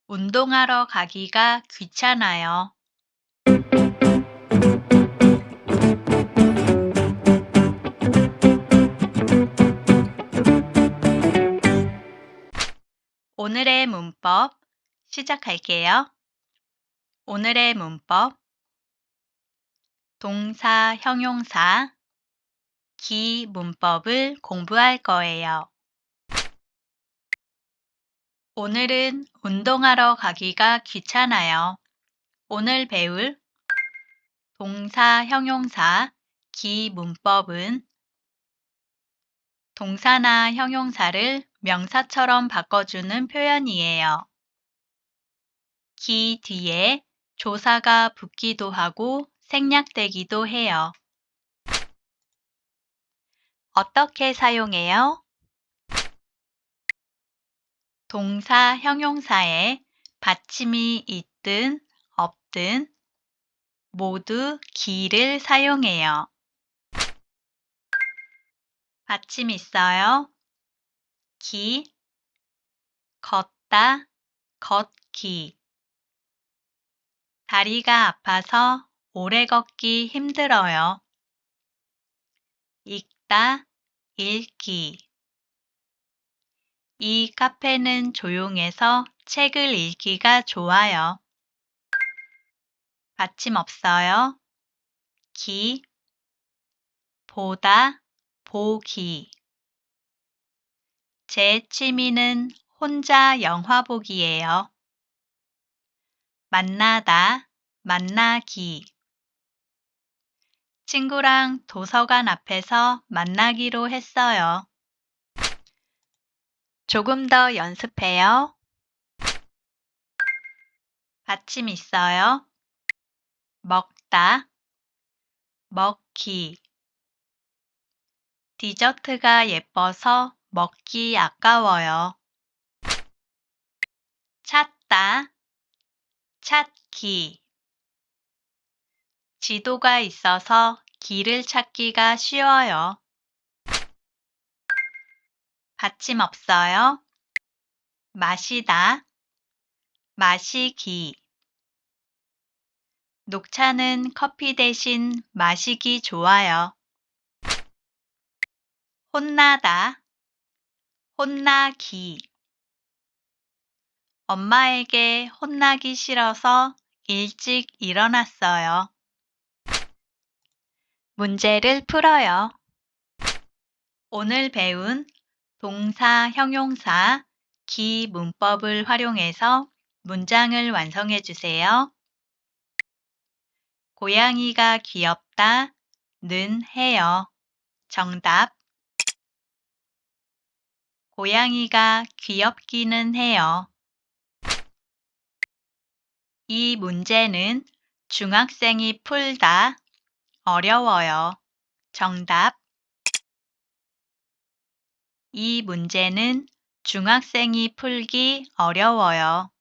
운동하러 가기가 귀찮아요. 오늘의 문법 시작할게요. 오늘의 문법 동사, 형용사, 기 문법을 공부할 거예요. 오늘은 운동하러 가기가 귀찮아요. 오늘 배울 동사, 형용사, 기 문법은 동사나 형용사를 명사처럼 바꿔주는 표현이에요. 기 뒤에 조사가 붙기도 하고 생략되기도 해요. 어떻게 사용해요? 동사, 형용사에 받침이 있든 없든 모두 기를 사용해요. 받침 있어요. 기, 걷다, 걷기. 다리가 아파서 오래 걷기 힘들어요. 읽다, 읽기. 이 카페는 조용해서 책을 읽기가 좋아요. 받침 없어요. 기, 보다, 보기. 제 취미는 혼자 영화 보기예요. 만나다, 만나기. 친구랑 도서관 앞에서 만나기로 했어요. 조금 더 연습해요. 받침 있어요. 먹다, 먹기. 디저트가 예뻐서 먹기 아까워요. 찾다, 찾기. 지도가 있어서 길을 찾기가 쉬워요. 받침 없어요. 마시다, 마시기. 녹차는 커피 대신 마시기 좋아요. 혼나다, 혼나기. 엄마에게 혼나기 싫어서 일찍 일어났어요. 문제를 풀어요. 오늘 배운 동사, 형용사, 기 문법을 활용해서 문장을 완성해 주세요. 고양이가 귀엽다 는 해요. 정답. 고양이가 귀엽기는 해요. 이 문제는 중학생이 풀다 어려워요. 정답. 이 문제는 중학생이 풀기 어려워요.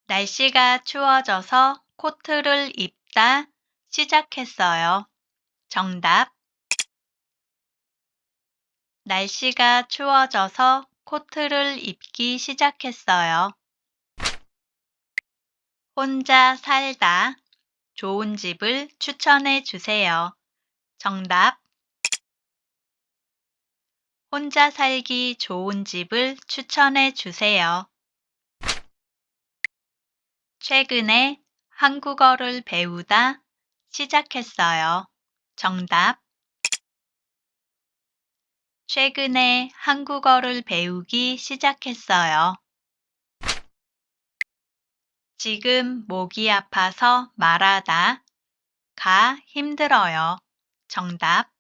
날씨가 추워져서 코트를 입다 시작했어요. 정답. 날씨가 추워져서 코트를 입기 시작했어요. 혼자 살다 좋은 집을 추천해 주세요. 정답. 혼자 살기 좋은 집을 추천해 주세요. 최근에 한국어를 배우다 시작했어요. 정답. 최근에 한국어를 배우기 시작했어요. 지금 목이 아파서 말하다 가 힘들어요. 정답.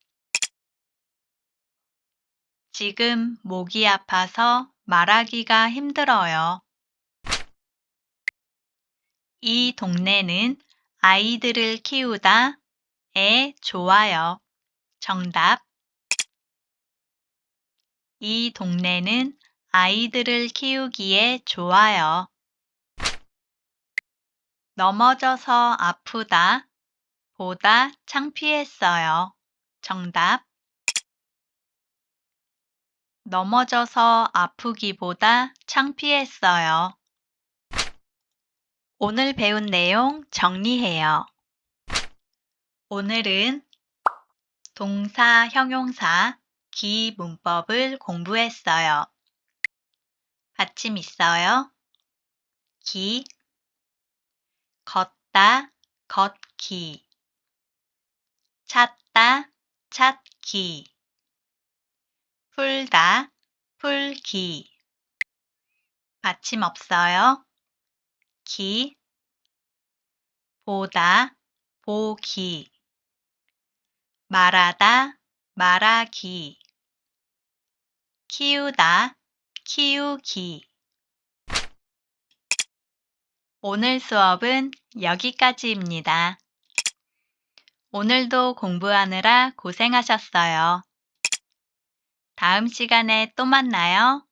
지금 목이 아파서 말하기가 힘들어요. 이 동네는 아이들을 키우다 에 좋아요. 정답. 이 동네는 아이들을 키우기에 좋아요. 넘어져서 아프다 보다 창피했어요. 정답. 넘어져서 아프기보다 창피했어요. 오늘 배운 내용 정리해요. 오늘은 동사, 형용사, 기 문법을 공부했어요. 받침 있어요. 기, 걷다, 걷기, 찾다, 찾기, 풀다, 풀기. 받침 없어요. 기, 보다, 보기, 말하다, 말하기, 키우다, 키우기. 오늘 수업은 여기까지입니다. 오늘도 공부하느라 고생하셨어요. 다음 시간에 또 만나요.